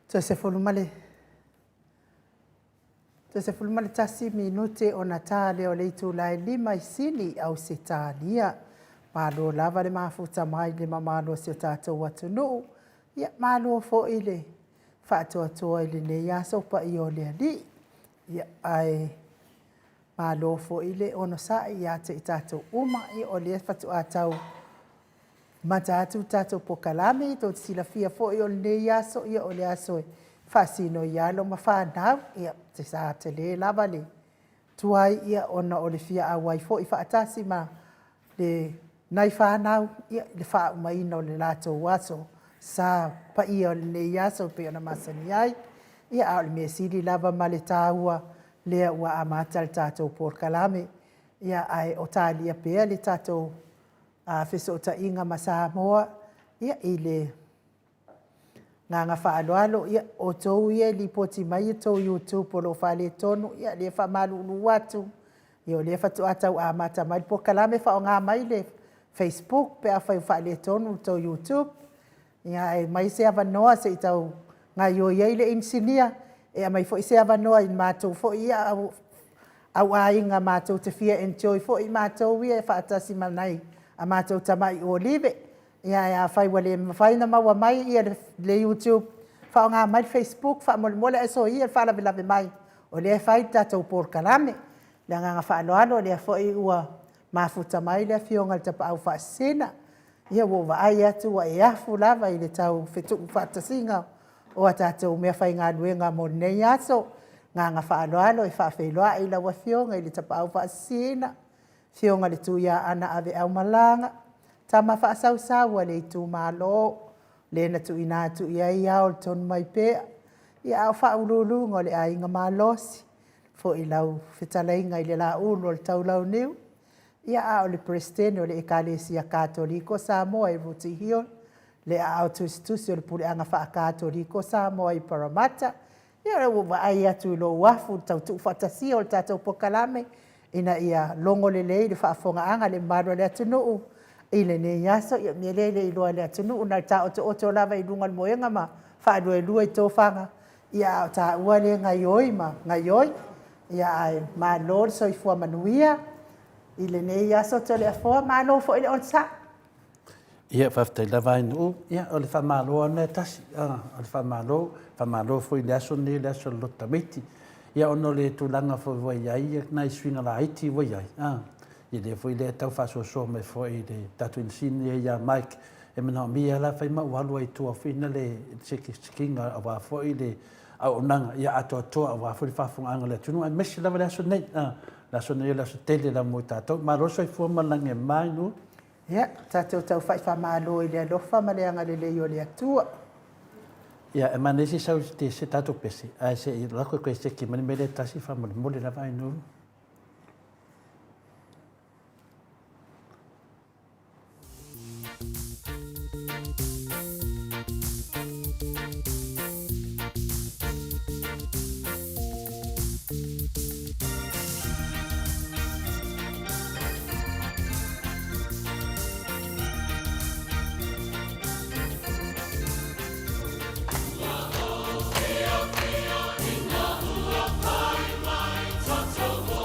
Tosefulu male tasi minute o na tāle o leitu lai lima I sini au se tālia. Mālo lava le mafuta mai le mamalo se tātou atunu. Ia mālo fo ile whātua toa ile ne ia sopa I o lea li. Ia ai mālo fo ile ono sa ia te I tātou uma I o lea whatu atau. Matatu tātou pokalame tō sila fia fo I o le ia so ia o lea soe. Fasino ia lo mawhanau ia te sa te le lava le. Tuai ia ona o le fia awai fo I whaatasi ma le nai whanau ia le wha umaina o le lato waso. Sa pa ia o le ia so pe ona masani ai. Ia au le mea siri lava ma le tāua lea ua amata le tātou porkalame. Ia ai o tālia pea le tātou whiso o ta inga ma Samoa. Ia I le nganga whaaloalo ia o tau ia li poti mai tau YouTube o lo whale tonu ia le wha malulu watu ia o le whatu atau amata mai po kalame wha o ngā mai le Facebook pe a whale tonu tau YouTube ia e mai se awanoa se I tau ngā yo iei le insinia e a mai fo I se awanoa I mātou fo ia au a inga mātou te fia enjoy fo I mātou ia e whaatasi manai a mātou tamai o live ia fai wale fai na maua mai ia le YouTube fa nga mai Facebook fa mole eso ia fa la mai o le fai tatou por kalame le nga fa alo le fo I ua mafuta mai le fionga te pa au fa sena ia wo va ai atu wa ia fu lava I le tau fetu fa tasinga o tatou me fai nga luenga mo nei aso nga fa alo e fa fe loa I la wa fionga I le te pa au fa sena fionga le tu ia ana ave au malanga Tama whaasau le tu malo, le na tu ina tu ia ia o ton mai pea. Ia au whaululu ngo le ainga malosi. Fo I lau whitalainga I le la ulo le tau lau niu. Ia au le prestene o le ekalesia katoliko Samoa I ruti hio. Le au tusi o le pule anga wha katoliko Samoa I Parramatta. Ia le uwa ai atu lo wafu tau tu whatasi o le tatou pokalame. Ina ia longo le lei le whaafonga anga le maro le atunuu. Ile ne yaso ia melele I loa le atunu una ta o to lava I lunga moenga ma fa do lua I tofanga ia ta ua le ngaioi ma ngaioi ia ai ma lord so I fua manuia ile ne yaso to le fua ma no fo ile onsa ia fa te lava inu ia o le fa malo ne tasi o le fa malo fo ile aso ne le aso lotamiti ia ono le tulanga fo voi ia na swinga la iti voi ai I le foi le tau faso so me foi le tatu insini ia Mike e mana mi ala fai ma walu ai tu afina le chikinga ava foi le au nanga ia ato to ava foi fa fun anga le tunu me se lava la so nei la so nei la so tele la mo tato ma ro so I fu ma lange mai no ia tato tau fai fa malo I le lo fa ma le anga le yo le atua ia e manesi sau te se tato pesi ai se I la ko se ki mani me le tasi fa mo le la vai no Ua o, ea, ea, ina ua pai mai, tatou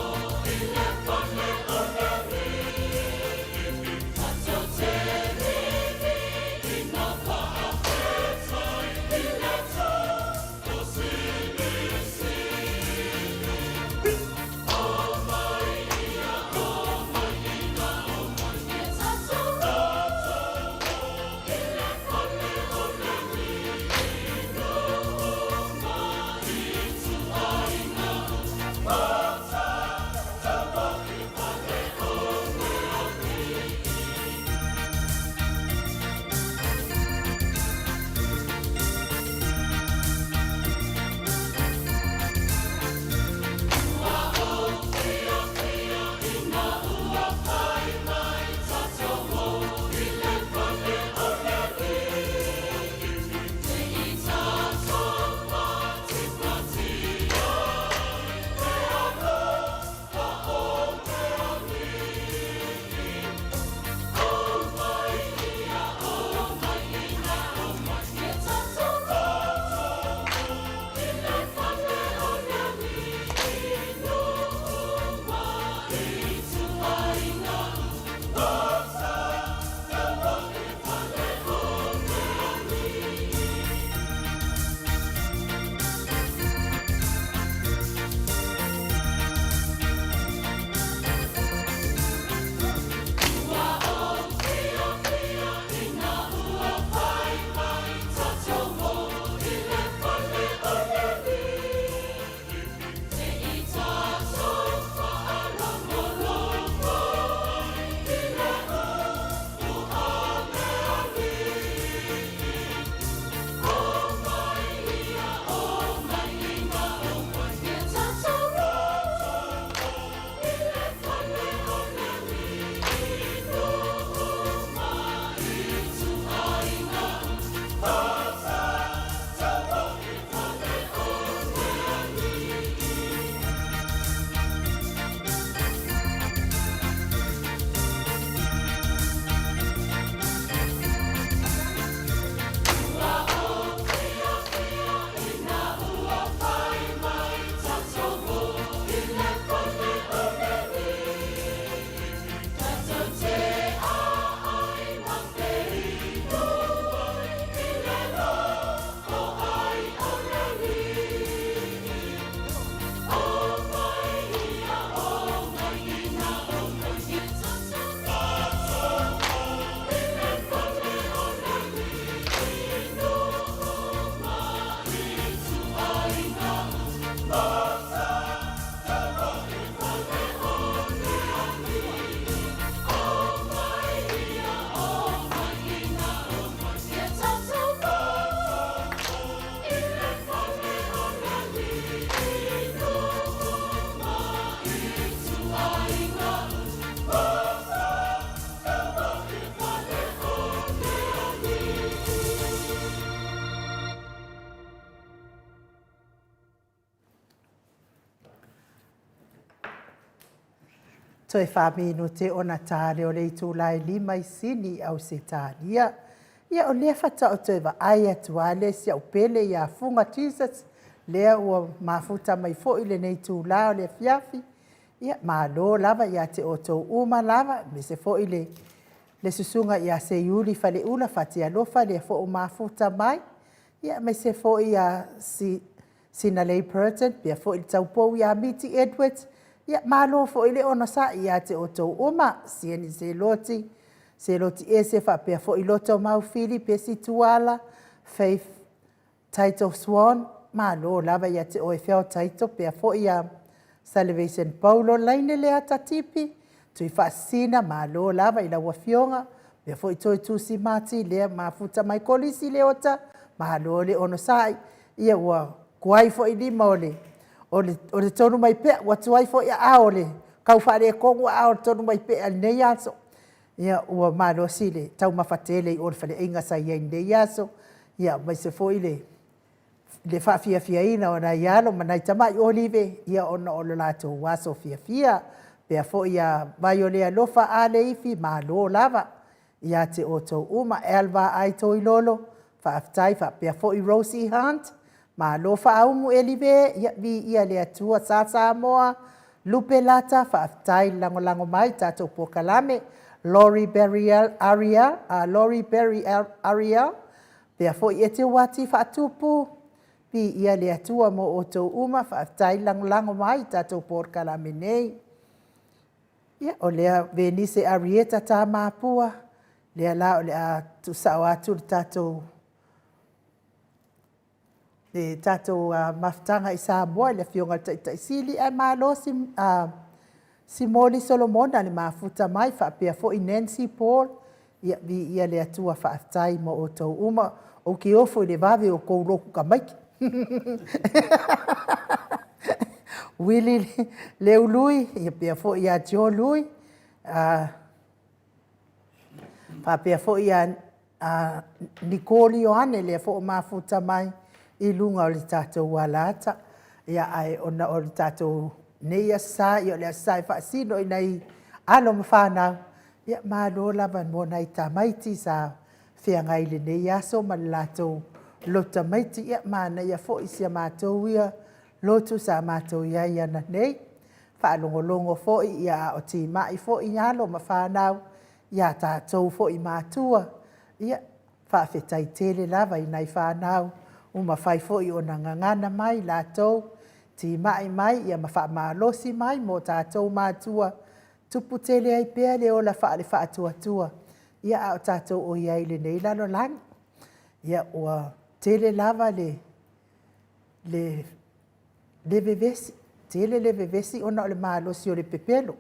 Toi whamino te ona tāre o leitu lai lima I sini au se tālia. Ia o lea whata o toi wa ai atu ale si au pele ia funga Jesus. Lea ua mafuta mai fo ile nei tū la o lea fiafi. Ia malo lava ia te o tau uma lava. Me se fo ile le susunga ia se yuli fale ula fati alofa lea fo o mafuta mai. Ia me se fo ia sina lei Puritan. Pia fo ile taupou ia Miti Edwards. Ia malo fo ile ona sa ia te o tau uma. Sieni se loti. Se loti e se whapea fo I loto mau fili pe si tuala. Faith Title Swan. Malo lava ia te o e whiao taito pea fo ia Salvation Paulo laine lea tatipi. Tui whaasina malo lava ila wafionga. Pea fo I toi tusi mati lea mafuta mai kolisi leota. Malo le ono sai. Ia ua kuai fo I lima ole. O le tonu mai pea watuai fo ia aole. Kau whaare kongu aole tonu mai pea nei aso. Ia ua malo sile. Tau mawhatele I ore whale inga sa ia nei aso. Ia mai se fo ile. Le whawhia fia ina o na ialo manai tamai olive. Ia ona o lo lato waso fia fia. Pea fo ia vai o lea lofa ale ifi malo lava. Ia te oto uma elva ai toi lolo. Whaaftai wha pea fo I Rosie Hunt. Malo whaaumu elive. Ia vi ia lea tua sasa moa. Lupe lata whaaftai lango lango mai tato pokalame. Lori Berry Ariel. Lori Berry Ariel. Pea fo I te wati whaatupu. Pi ia lea tua mo o tau uma whaaftai lango mai tato pokalame nei. Ia o lea Venise Arieta tā māpua. Lea la o lea tu sao atu le tato. Le tato maftanga I Samoa le fionga taisili ai malo si Moli Solomona le mafuta mai whapea fo I Nancy Paul. Ia vi ia lea tua whaaftai mo o tau uma. O ki ofo I le vave o kou roku ka maiki. Willie Leo Lui, ia pia fo ia Joe Lui. Pia fo ia Nicole Ioane le fo mafuta mai I lunga o le tātou walata. Ia ai ona o le tātou neia sa, ia le sai whaasino I nei alo mawhanau. Ia malo lava mo nei tā maiti sa whiangai le neia so ma le lātou lota maiti. Ia mana ia fo isia mātou ia lotu sa mātou ia ia na nei. Whaalongolongo fo ia o ti mai fo I alo mawhanau. Ia tātou fo I mātua. Ia whaafetai tele lava I nei whanau. Uma whai fo I o na ngangana mai lātou. Ti mai ia mawha malosi mai mo tātou mātua. Tupu tele ai pēr le o la whaale whaatua tua. Ia o tātou o iai le nei lalo lang. Ia o tele lava le vevesi. Tele le vevesi ona o le malosi o le pepelo.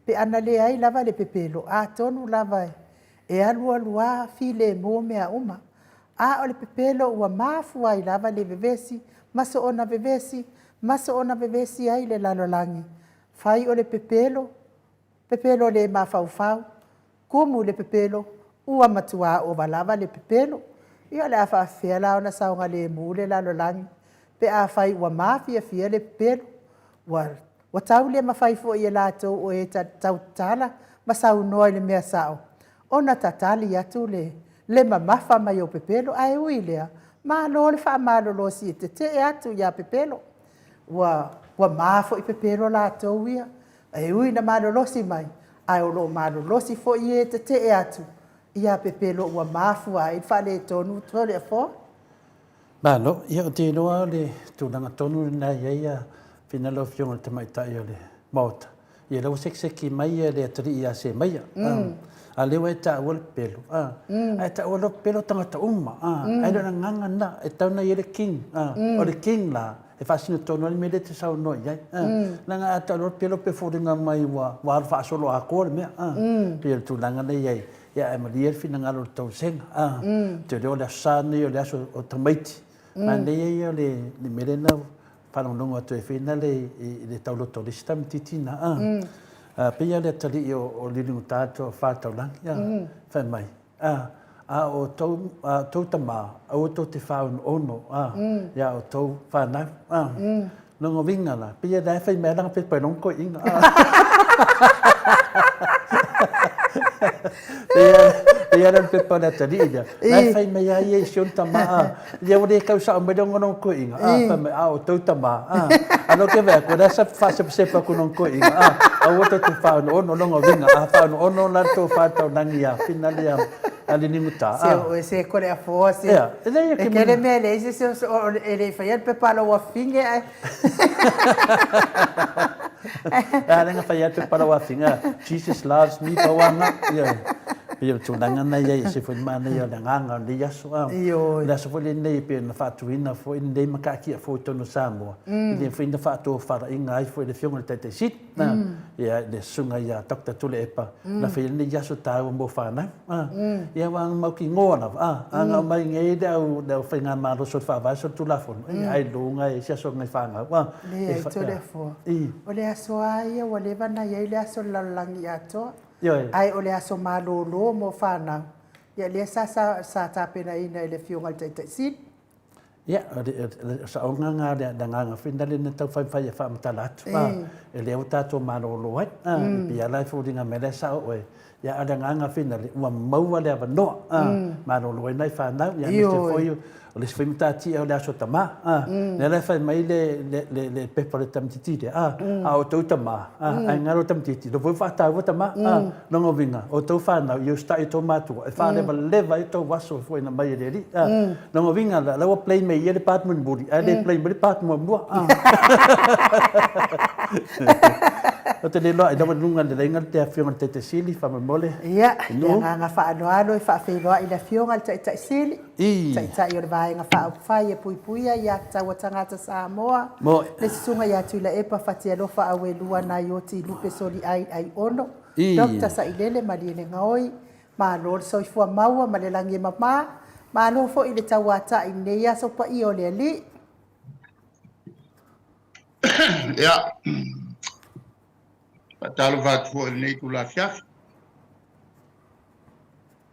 Pe ana le ai lava le pepelo. A tonu lava e alua fi le mo mea uma. A o le pepelo ua mafu ai lava le vevesi. Maso ona vevesi ai le lalo langi. Fai o le pepelo. Pepelo le mafaufau. Kumu le pepelo. Ua matua o valava le pepelo. Ia le afa fia la ona saunga le mule lalo langi. Pe a fai ua mafia fia le pepelo. Wa tau le mawhai fo I lato o e tau tala. Masau noa le mea sao. Ona tatali atu le mamafa mai o pepelo. Ai ui lea. Malo le wha malo lo si te atu ia pepelo. Wa mafo I pepelo lato ia. Ai ui na malo lo si mai. Ai o lo malo lo si fo I te atu. Ia pepelo ua mafu ai. Wha le tonu tole a fo. Malo, ia o te noa le tūnanga tonu na ia fina lo fionga te mai tai o le mauta. Ia lau sekseki mai le atari ia se mai. A lewa e ta awal pelo. A ta awal pelo tangata uma. Ai na nganga na e tauna i le king. O le king la. E whaasina tonu ali mele te sau noi. Nanga a ta awal pelo pe fōringa mai wa alfa asolo a kore mea. Pia le tūnanga nei ai. Ia e maria fina ngalo tau senga. Te reo le asane o le aso o tamaiti. Ma nei ia le mele na whanonongo atu e whina le tauloto le stam titina. Pia le tali o liringu tātou whātau langi. Whai mai. A o tau tamā, a o tau te whaun ono. Ia o tau whanau. Nongo winga la. Pia dai whai mea langa pe painonko inga. Ia ran pe pana tadi dia. Lai fai mai ai sion tama a. Ia ore kau sa mai dong non ko inga. Fa mai a o tau tama a. Ano ke ve ko da sa fa se pa ko non ko inga. A o to fa no no no vinga. A fa no no la to fa tau nangia finalia. Ali ni muta. Se kore a fosi. E kele me le se ele fai pe palo wa finge. Nga fai pe palo wa finga. Jesus loves me pa wanga. Ia tunanga na ia se foi mana ia nganga ndi yaso a la so foi nei pe na fatu ina foi nei makaki foi tono samo ni foi na fatu fara inga ai foi de fiong tete sit na ia de sunga ia dokta tule epa na foi nei yaso ta mo fana ia wang mau ki ngona anga mai ngai da foi nga ma ro so fa va so tu la fon ai lunga e se so ngai fanga wa e tole fo o le aso ai o le vana ia le aso lalangi ato ai o le aso malolo mo fana ia le sa ta pena ina le fionga te sit ia sa onga nga da nga findale na tau fai fa matalat fa ele o tato malolo ai pia lai fo dinga mele sa o ia ada nga findale wa mau le va no malolo nai fa na ia me foi o le fai mtati o le aso tama ne le fai mai le pepper tamtiti a o tau tama a ngaro tamtiti do voi fa ta o tama no ngovinga o tau fa na io sta i tomatu e fa le va i to waso foi na mai le ri no ngovinga la o play me ye department buri a le play me department mo o te lelo ai dama nunga le lenga te afionga te sili fa mole ia nga fa ano fa fe lo i le fionga te sili tai o le vai nga fa e pui ia tawa tangata Samoa le sunga ia tu le epa fatia lo fa awe lua na yoti lupe soli ai ono Dr. Sailele Malile ngoi ma lo so fu maua ma le langi mama ma lo fo i le tawata i ne ia so pa i o le ali ia talo va tu nei tu la fiaf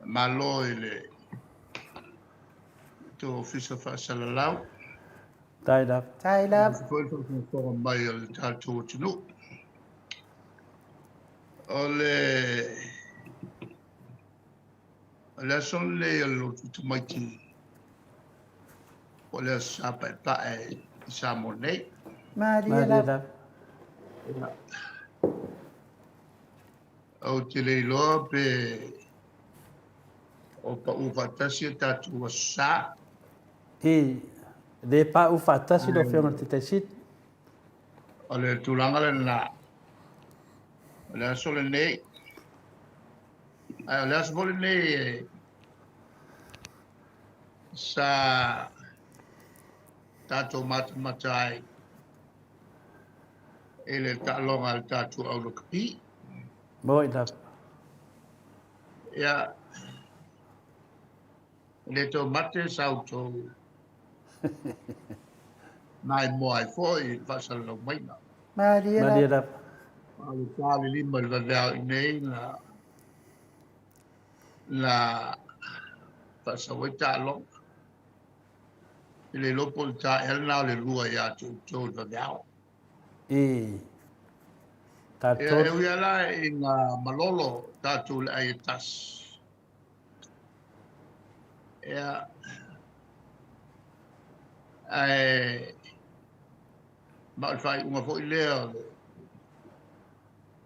ma lo ile to officer fa salalau tai la foi to mai el tatu tunu ole son le lo tu mai ki ole sa pa e sa monei Maria au te leilo pe o pa uva tasi tatu sa le pa u fata si do fiona te sit o le tulanga le na le sole nei ai le sole nei sa tatu matai ele talonga al tatu au lo kapi moi da ia le to mate sauto mai moi foi fasal lo mai na Maria da al tali lima la nei la fasawita lo le lo polta el na le lua ya to da dao tato e ui ala i ngā malolo tātou le ai tas. Ea, mawhai unga fo i lea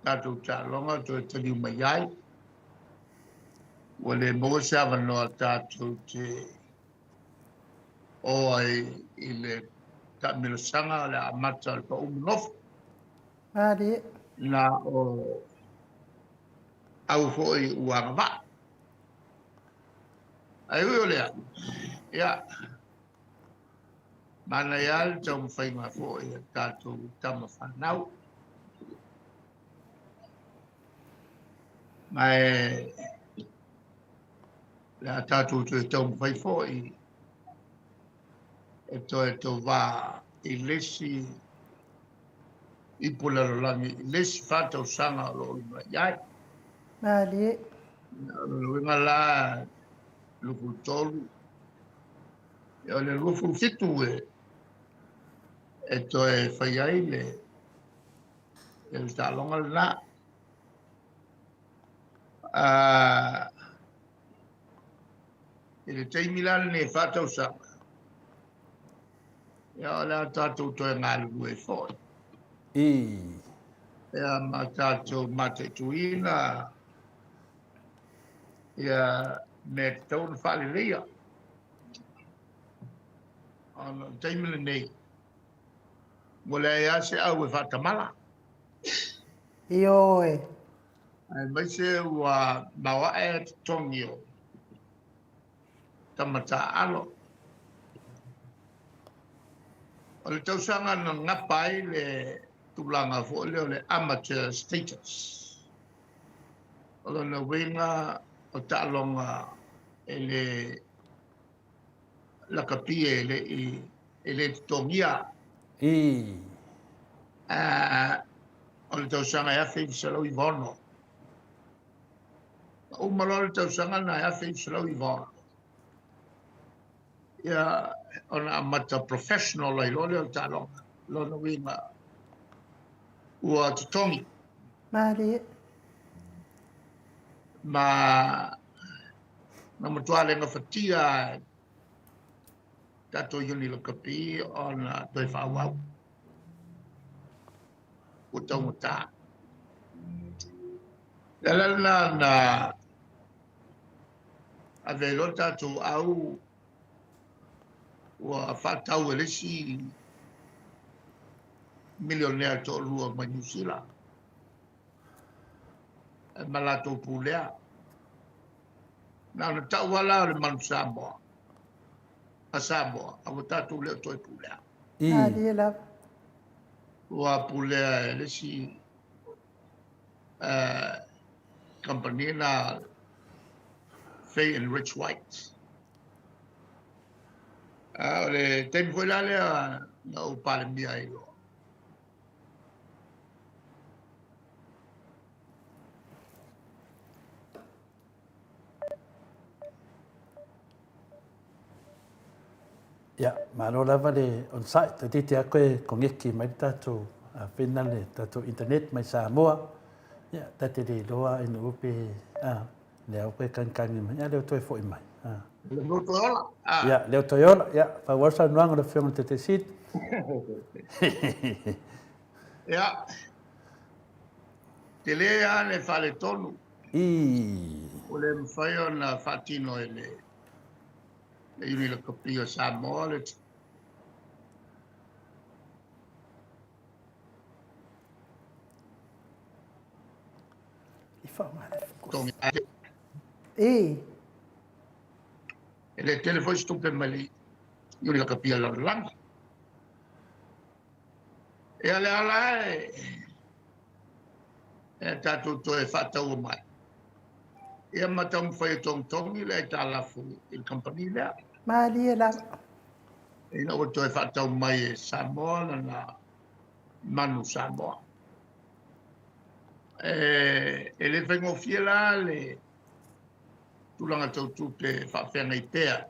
tātou tā longa to tani mai ai. Wale mogo seawa noa tātou te o ai i le tamila sanga le amata le pa umunofu. Na o au foi uanga va ai o lea ia mana ia tau fai ma foi tatu tama fanau mai la tatu tau fai foi e to va ilesi i pula langi lesi fata usanga lo yai Mali lo ngala lo tolu ya le lo fitu e to e fai ai le el talonga la Ele teimi la ne whātau sanga. Ia o lea tātou toi ngā lugu e whoi. Ia ma tātou mate tuina. Ia me tau na whale leia. Ana teimi la nei. Mo lea ia se au e whatamala. I oe. Ai mai se ua mawa e tongi o. Tamata alo. O le tausanga na ngapai le tulanga fo le amateur status. O na wenga o talonga ele la kapie ele tongia. O le tausanga ya fe salo ivono. O malo le tausanga na ya fe salo ivono. Ya ona amata professional lai lo le talonga. Lo na wenga ua tutongi. Mari. Ma matua nga fatia tato yuni lo kapi ona toi whawau. Utau muta. Lalana na avelo tato au ua whatau elesi milionaire to lua ma New Zealand. Malato pulea. Na na tau wala le manu Samoa. A Samoa, a tatu leo toi pulea. Mari la. Ua pulea le si company na Fay and Rich White. Le tempo la le na upale mia ilo. Ia, malo lava le on site, te te a koe kongeki mai tātou whina le tātou internet mai Samoa. Ia, tate le loa ina upe, le au koe kankangi mai, ia leo toi fo i mai. Le toyola. Ia, leo toyola, ia, pa warsa nuanga le whionga te sit. Ia, te lea le whale tonu. O le mwhaio na whatino e le iwi le kapia Samoa le I whaumare. tongi ate. E. E le telefoni stupe mali iwi le kapia langa. E ale ala e tatu to e whatau mai. Ia matamu whai tongi le talafu il company lea. Mari la. Ina o toi whatau mai e Samoa na manu Samoa. E le whengo fiela le tulanga tau tupe whawhenga i pēa.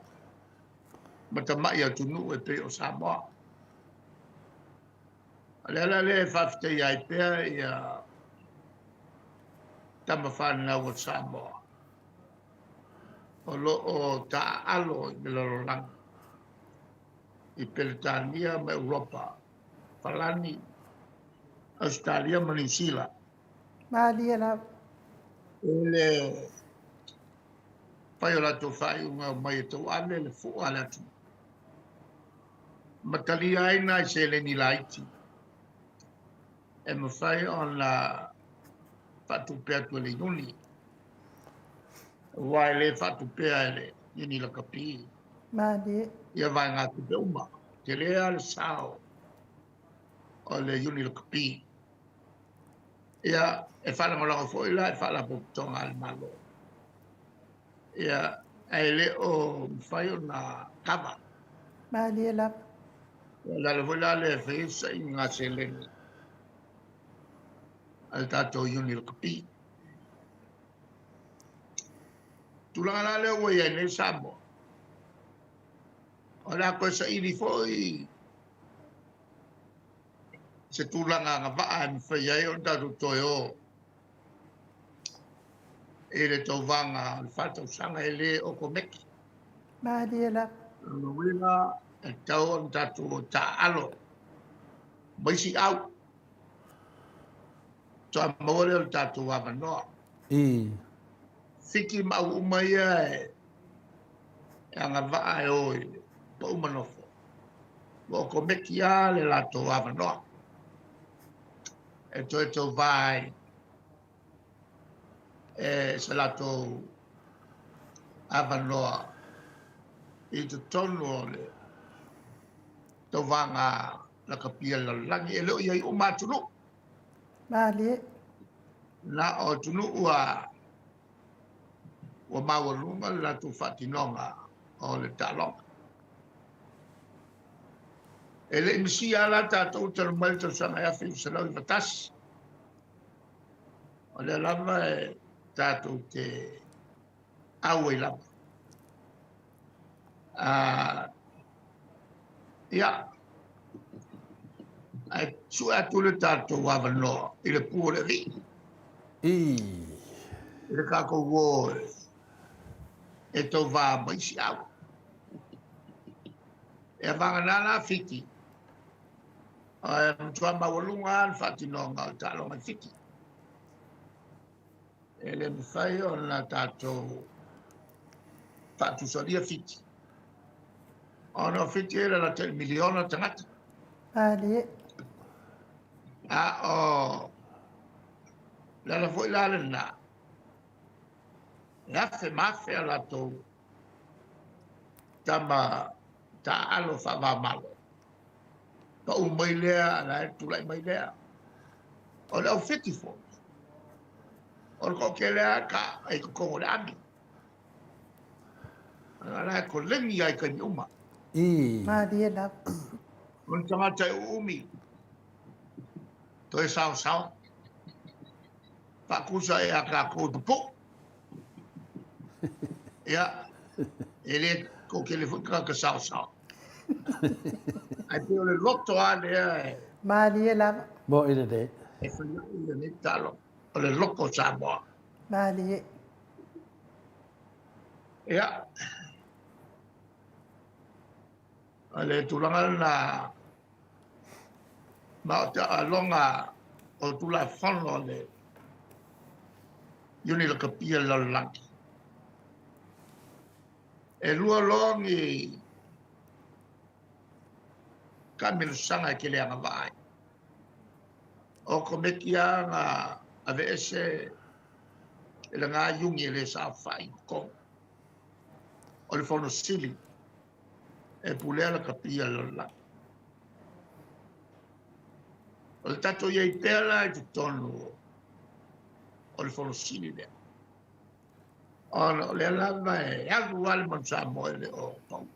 Mata mai atu nu e pe o Samoa. Alela le whawhtei ai pēa ia tama whanau o Samoa. O lo o ta alo i Milorolanga. I Peritania ma Europa. Falani, Australia ma New Zealand. Mari la. Ele whai o lato whai unga mai e tau ane le fua latu. Matali aina i se le ni laiti. E ma whai o la whatupea tu le yuni. Wai le whatupea ele yuni la kapi. Mari. Ia vai ngā tupe uma. Te lea le sao o le yuni la kapi. Ia e whala malanga fo ila e whala pokutonga al malo. Ia e le o mwhai o na kama. Mari la. Ia la le whala le whaisa i ngā seleni. Al tātou yuni la kapi. Tulanga la le o ia ne Samoa. O la koe sa ili foi se tulanga nga waa ni whai ai o tatu toi o. e le tauvanga le whātausanga e le o ko meki. Malia la. Luina e tau on tatu ta alo. Maisi au. Toa maore o tatu wa manoa. I. Fiki mau umaya e anga vaa e oi pa umanofo. Wa ko meki a le lato wa manoa. E to vai e se lato avanoa i te tonu o le tau vanga la kapia la langi e leo iai umatunu. Malia. Na o tunu ua mawalunga la tu fatinonga o le talonga. E le imisi ala tātou tanu mai tau sanga e awhi usalau i vatasi. O le lama e tātou te au e lama. Ia, ai su atu le tātou wawanoa i le pua le ri. I. I le kako wo e tau wā maisi au. E wanganala fiti. Tua mawalunga al fatinonga o talonga fiti. E le mwhai o na tātou whatusaria fiti. Ono fiti e la te miliona tangata. Malia. A o la foi la na. La fe mafe la to tama ta alo fa va malo. Pa un mai lea la tu lai mai lea. O le fiti fo. O ko ke lea ka ai ko le ami. Ala ko lengi ai ka nyuma. I. Malia la. Un tangata umi. To e sao sao. Pa kusa e a ka ko po. Ya. Ele ko ke le fuka ka sao sao. Ai pe le loto ale Malia la. Bo i le de. e fa le ne talo. O le loko sa mo. Malia. Ya. Ale tulanga na ma ta alonga o tula fono le yuni le kapia la lanki. E lua longi kamil sanga ke le anga vai. O ko mekia nga ave ese le nga yungi le sa fai ko. O le fono sili e pulea la kapia la lanki. O le tato iei pēla e te tonu o le wholosini lea. O le alama e alu wale man sa moe le o pau.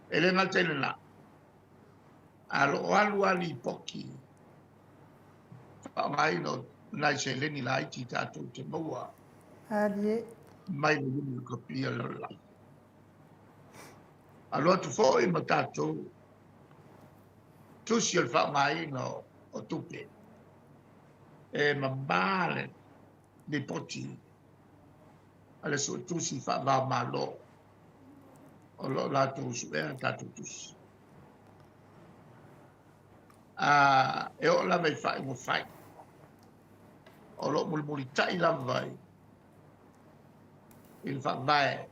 E le ngatele na. Alo alu ali poki. Whaamai no nai se leni la iti tato te maua. Malia. Mai le yumi kapia la lanki. Alo atu fo i ma tato tusi al whaamai no o tupe. E mabale ni poti. Ale so tusi whaama malo. O lo la tusi ea tatu tusi. E o la mai whai mo whai. O lo mulimuli tai la vai. Il whaamai.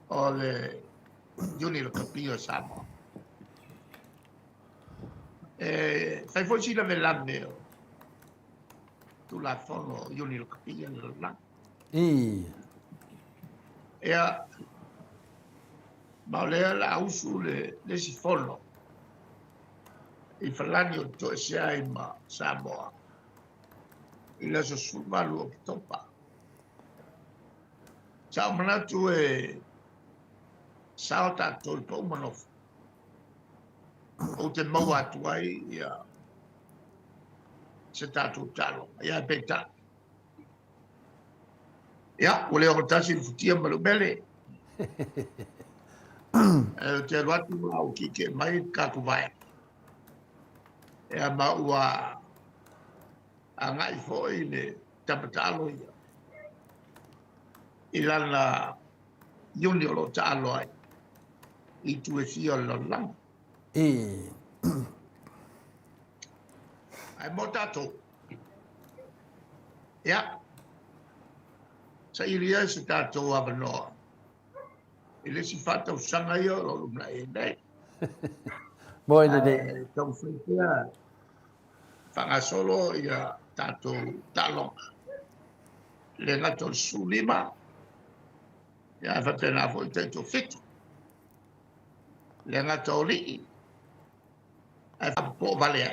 O le yuni lo kapio samo. Fai fosi la velame o. Tu la fono yuni lo kapia la. I. Ea maulea la usu le si fono. I falani o to sia i ma Samoa. I la so sumalu o topa. Sao manatu e sao tato i pa umanofu. O te mau atu ai ia se tatu talo. Ia peta. Ia, o leo tasi i futia malumele. Te aluatu au ki ke mai kaku vai. Ea maua a ngai foi le tapatalo ia. I lana iuni o lo talo ai. I tue fio lo lang. Ai mo tato. Ia. Sa iria se tato avanoa. Ile si fata usanga ia lo lumna e nei. Moi le. Tau whitia. Whanga solo ia tato talonga. Le ngato sulima. Ia whatena fo i teito fitu. Le ngato li. Ai whapo valea.